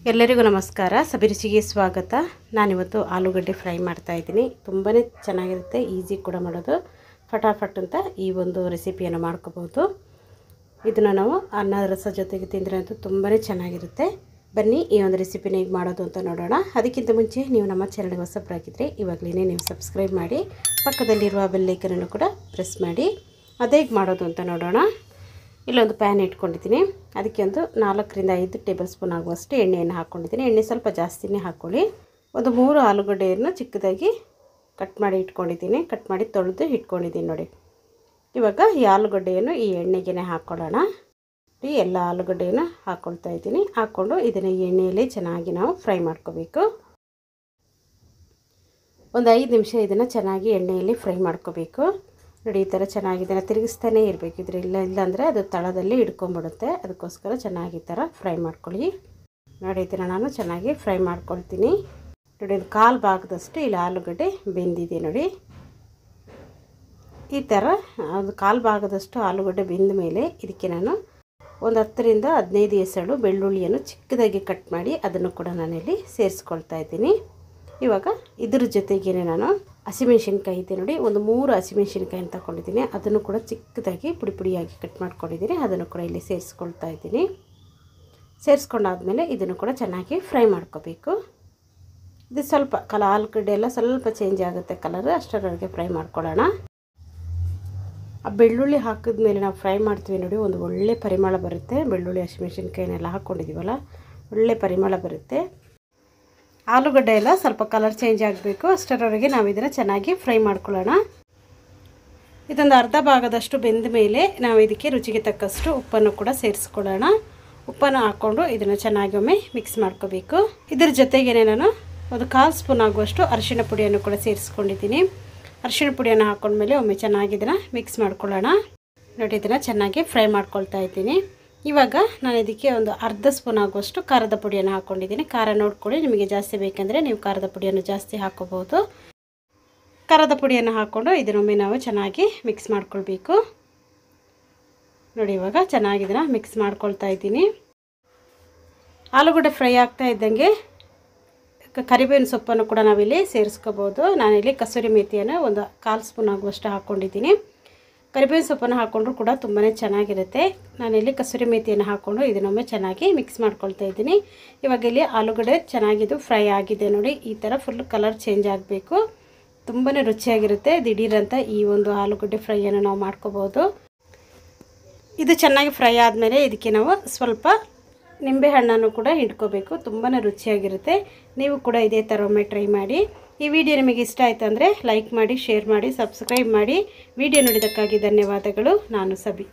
ಎಲ್ಲರಿಗೂ ನಮಸ್ಕಾರ. ಸಬಿರುಚಿಗೆ ಸ್ವಾಗತ. ನಾನಿವತ್ತು ಆಲೂಗಡ್ಡೆ ಫ್ರೈ ಮಾಡ್ತಾ ಇದ್ದೀನಿ. ತುಂಬಾ ಚೆನ್ನಾಗಿರುತ್ತೆ, ಈಸಿ ಕೂಡ ಮಾಡೋದು. ಫಟಾಫಟ್ ಅಂತ ಈ ಒಂದು ರೆಸಿಪಿಯನ್ನು ಮಾಡ್ಕೋಬಹುದು. ಇದನ್ನು ನಾವು ಅನ್ನ ರಸ ಜೊತೆಗೆ ತಿಂದರೆ ಅಂತೂ ತುಂಬಾ ಚೆನ್ನಾಗಿರುತ್ತೆ. ಬನ್ನಿ ಈ ಒಂದು ರೆಸಿಪಿನ ಹೇಗೆ ಮಾಡೋದು ಅಂತ ನೋಡೋಣ. ಅದಕ್ಕಿಂತ ಮುಂಚೆ ನೀವು ನಮ್ಮ ಚಾನಲ್ಗೆ ಹೊಸಬರಾಗಿದ್ದರೆ ಇವಾಗಲೇ ನೀವು ಸಬ್ಸ್ಕ್ರೈಬ್ ಮಾಡಿ, ಪಕ್ಕದಲ್ಲಿರುವ ಬೆಲ್ ಐಕನನ್ನು ಕೂಡ ಪ್ರೆಸ್ ಮಾಡಿ. ಅದೇ ಹೇಗೆ ಮಾಡೋದು ಅಂತ ನೋಡೋಣ. ಇಲ್ಲೊಂದು ಪ್ಯಾನ್ ಇಟ್ಕೊಂಡಿದ್ದೀನಿ. ಅದಕ್ಕೆ ಒಂದು 4 ರಿಂದ 5 ಟೇಬಲ್ ಸ್ಪೂನ್ ಆಗುವಷ್ಟು ಎಣ್ಣೆಯನ್ನು ಹಾಕ್ಕೊಂಡಿದ್ದೀನಿ. ಎಣ್ಣೆ ಸ್ವಲ್ಪ ಜಾಸ್ತಿನೇ ಹಾಕ್ಕೊಳ್ಳಿ. ಒಂದು 3 ಆಲೂಗಡ್ಡೆಯನ್ನು ಚಿಕ್ಕದಾಗಿ ಕಟ್ ಮಾಡಿ ಇಟ್ಕೊಂಡಿದ್ದೀನಿ. ಕಟ್ ಮಾಡಿ ತೊಳೆದು ಇಟ್ಕೊಂಡಿದ್ದೀನಿ ನೋಡಿ. ಇವಾಗ ಈ ಆಲೂಗಡ್ಡೆಯನ್ನು ಈ ಎಣ್ಣೆಗೆ ಹಾಕ್ಕೊಳ್ಳೋಣ. ಈ ಎಲ್ಲ ಆಲೂಗಡ್ಡೆಯನ್ನು ಹಾಕ್ಕೊಳ್ತಾ ಇದ್ದೀನಿ. ಹಾಕ್ಕೊಂಡು ಇದನ್ನು ಎಣ್ಣೆಯಲ್ಲಿ ಚೆನ್ನಾಗಿ ನಾವು ಫ್ರೈ ಮಾಡ್ಕೋಬೇಕು. ಒಂದು 5 ನಿಮಿಷ ಇದನ್ನು ಚೆನ್ನಾಗಿ ಎಣ್ಣೆಯಲ್ಲಿ ಫ್ರೈ ಮಾಡ್ಕೋಬೇಕು. ನೋಡಿ, ಈ ಥರ ಚೆನ್ನಾಗಿ ಇದನ್ನು ತಿರುಗಿಸ್ತಾನೇ ಇರಬೇಕು. ಇಲ್ಲಾಂದರೆ ಅದು ತಳದಲ್ಲಿ ಹಿಡ್ಕೊಂಡ್ಬಿಡುತ್ತೆ. ಅದಕ್ಕೋಸ್ಕರ ಚೆನ್ನಾಗಿ ಈ ಥರ ಫ್ರೈ ಮಾಡ್ಕೊಳ್ಳಿ. ನೋಡಿ, ಇದನ್ನು ನಾನು ಚೆನ್ನಾಗಿ ಫ್ರೈ ಮಾಡ್ಕೊಳ್ತೀನಿ. ನೋಡಿ, ಒಂದು 1/4 ಭಾಗದಷ್ಟು ಇಲ್ಲಿ ಆಲೂಗಡ್ಡೆ ಬೆಂದಿದೆ ನೋಡಿ. ಈ ಥರ ಒಂದು 1/4 ಭಾಗದಷ್ಟು ಆಲೂಗಡ್ಡೆ ಬೆಂದ ಮೇಲೆ ಇದಕ್ಕೆ ನಾನು ಒಂದು 10 ರಿಂದ 15 ಎಸಳು ಬೆಳ್ಳುಳ್ಳಿಯನ್ನು ಚಿಕ್ಕದಾಗಿ ಕಟ್ ಮಾಡಿ ಅದನ್ನು ಕೂಡ ನಾನಿಲ್ಲಿ ಸೇರಿಸ್ಕೊಳ್ತಾ ಇದ್ದೀನಿ. ಇವಾಗ ಇದ್ರ ಜೊತೆಗೇ ನಾನು ಹಸಿಮೆಣಸಿನ್ಕಾಯಿ ಇದೆ ನೋಡಿ, ಒಂದು 3 ಹಸಿಮೆಣಸಿನ್ಕಾಯಿನ ತಗೊಂಡಿದ್ದೀನಿ. ಅದನ್ನು ಕೂಡ ಚಿಕ್ಕದಾಗಿ ಪುಡಿಯಾಗಿ ಕಟ್ ಮಾಡ್ಕೊಂಡಿದ್ದೀನಿ. ಅದನ್ನು ಕೂಡ ಇಲ್ಲಿ ಸೇರಿಸ್ಕೊಳ್ತಾ ಇದ್ದೀನಿ. ಸೇರಿಸ್ಕೊಂಡಾದ್ಮೇಲೆ ಇದನ್ನು ಕೂಡ ಚೆನ್ನಾಗಿ ಫ್ರೈ ಮಾಡ್ಕೋಬೇಕು. ಇದು ಸ್ವಲ್ಪ ಆಲೂಗಡ್ಡೆ ಎಲ್ಲ ಸ್ವಲ್ಪ ಚೇಂಜ್ ಆಗುತ್ತೆ ಕಲರ್, ಅಷ್ಟರವರೆಗೆ ಫ್ರೈ ಮಾಡ್ಕೊಳ್ಳೋಣ. ಆ ಬೆಳ್ಳುಳ್ಳಿ ಹಾಕಿದ್ಮೇಲೆ ನಾವು ಫ್ರೈ ಮಾಡ್ತೀವಿ ನೋಡಿ, ಒಂದು ಒಳ್ಳೆ ಪರಿಮಳ ಬರುತ್ತೆ. ಬೆಳ್ಳುಳ್ಳಿ ಹಸಿಮೆಣಸಿನ್ಕಾಯಿನೆಲ್ಲ ಹಾಕ್ಕೊಂಡಿದ್ದೀವಲ್ಲ, ಒಳ್ಳೆ ಪರಿಮಳ ಬರುತ್ತೆ. ಆಲೂಗಡ್ಡೆ ಎಲ್ಲ ಸ್ವಲ್ಪ ಕಲರ್ ಚೇಂಜ್ ಆಗಬೇಕು, ಅಷ್ಟರವರೆಗೆ ನಾವು ಇದನ್ನು ಚೆನ್ನಾಗಿ ಫ್ರೈ ಮಾಡ್ಕೊಳ್ಳೋಣ. ಇದೊಂದು ಅರ್ಧ ಭಾಗದಷ್ಟು ಬೆಂದ ಮೇಲೆ ನಾವು ಇದಕ್ಕೆ ರುಚಿಗೆ ತಕ್ಕಷ್ಟು ಉಪ್ಪನ್ನು ಕೂಡ ಸೇರಿಸ್ಕೊಳ್ಳೋಣ. ಉಪ್ಪನ್ನು ಹಾಕ್ಕೊಂಡು ಇದನ್ನು ಚೆನ್ನಾಗಿ ಒಮ್ಮೆ ಮಿಕ್ಸ್ ಮಾಡ್ಕೋಬೇಕು. ಇದರ ಜೊತೆಗೇ ನಾನು ಒಂದು 1/4 ಸ್ಪೂನ್ ಆಗುವಷ್ಟು ಅರಿಶಿಣ ಪುಡಿಯನ್ನು ಕೂಡ ಸೇರಿಸ್ಕೊಂಡಿದ್ದೀನಿ. ಅರಿಶಿಣ ಪುಡಿಯನ್ನು ಹಾಕ್ಕೊಂಡ್ಮೇಲೆ ಒಮ್ಮೆ ಚೆನ್ನಾಗಿ ಇದನ್ನು ಮಿಕ್ಸ್ ಮಾಡ್ಕೊಳ್ಳೋಣ. ನೋಡಿ, ಇದನ್ನು ಚೆನ್ನಾಗಿ ಫ್ರೈ ಮಾಡ್ಕೊಳ್ತಾ ಇದ್ದೀನಿ. ಇವಾಗ ನಾನು ಇದಕ್ಕೆ ಒಂದು ಅರ್ಧ ಸ್ಪೂನ್ ಆಗುವಷ್ಟು ಖಾರದ ಪುಡಿಯನ್ನು ಹಾಕ್ಕೊಂಡಿದ್ದೀನಿ. ಖಾರ ನೋಡ್ಕೊಳ್ಳಿ, ನಿಮಗೆ ಜಾಸ್ತಿ ಬೇಕೆಂದರೆ ನೀವು ಖಾರದ ಪುಡಿಯನ್ನು ಜಾಸ್ತಿ ಹಾಕ್ಕೋಬೋದು. ಖಾರದ ಪುಡಿಯನ್ನು ಹಾಕ್ಕೊಂಡು ಇದನ್ನೊಮ್ಮೆ ನಾವು ಚೆನ್ನಾಗಿ ಮಿಕ್ಸ್ ಮಾಡ್ಕೊಳ್ಬೇಕು. ನೋಡಿ, ಇವಾಗ ಚೆನ್ನಾಗಿ ಇದನ್ನು ಮಿಕ್ಸ್ ಮಾಡ್ಕೊಳ್ತಾ ಇದ್ದೀನಿ. ಆಲೂಗಡ್ಡೆ ಫ್ರೈ ಆಗ್ತಾ ಇದ್ದಂಗೆ ಕರಿಬೇವಿನ ಸೊಪ್ಪನ್ನು ಕೂಡ ನಾವಿಲ್ಲಿ ಸೇರಿಸ್ಕೋಬೋದು. ನಾನಿಲ್ಲಿ ಕಸೂರಿ ಮೇಥಿಯನ್ನು ಒಂದು 1/4 ಸ್ಪೂನ್ ಆಗುವಷ್ಟು ಹಾಕ್ಕೊಂಡಿದ್ದೀನಿ. ಕರಿಬೇವಿನ ಸೊಪ್ಪನ್ನು ಹಾಕ್ಕೊಂಡ್ರೂ ಕೂಡ ತುಂಬಾ ಚೆನ್ನಾಗಿರುತ್ತೆ. ನಾನಿಲ್ಲಿ ಕಸೂರಿ ಮೇಥಿಯನ್ನು ಹಾಕ್ಕೊಂಡು ಇದನ್ನೊಮ್ಮೆ ಚೆನ್ನಾಗಿ ಮಿಕ್ಸ್ ಮಾಡ್ಕೊಳ್ತಾ ಇದ್ದೀನಿ. ಇವಾಗ ಇಲ್ಲಿ ಆಲೂಗಡ್ಡೆ ಚೆನ್ನಾಗಿದ್ದು ಫ್ರೈ ಆಗಿದೆ ನೋಡಿ. ಈ ಥರ ಫುಲ್ ಕಲರ್ ಚೇಂಜ್ ಆಗಬೇಕು. ತುಂಬಾ ರುಚಿಯಾಗಿರುತ್ತೆ. ದಿಢೀರಂತ ಈ ಒಂದು ಆಲೂಗಡ್ಡೆ ಫ್ರೈಯನ್ನು ನಾವು ಮಾಡ್ಕೋಬೋದು. ಇದು ಚೆನ್ನಾಗಿ ಫ್ರೈ ಆದಮೇಲೆ ಇದಕ್ಕೆ ನಾವು ಸ್ವಲ್ಪ ನಿಂಬೆ ಹಣ್ಣನ್ನು ಕೂಡ ಹಿಂಡ್ಕೋಬೇಕು. ತುಂಬಾ ರುಚಿಯಾಗಿರುತ್ತೆ. ನೀವು ಕೂಡ ಇದೇ ಥರ ಒಮ್ಮೆ ಟ್ರೈ ಮಾಡಿ. ಈ ವಿಡಿಯೋ ನಿಮಗೆ ಇಷ್ಟ ಆಯಿತು ಅಂದರೆ ಲೈಕ್ ಮಾಡಿ, ಶೇರ್ ಮಾಡಿ, ಸಬ್ಸ್ಕ್ರೈಬ್ ಮಾಡಿ. ವಿಡಿಯೋ ನೋಡಿದ್ದಕ್ಕಾಗಿ ಧನ್ಯವಾದಗಳು. ನಾನು ಸಬಿ.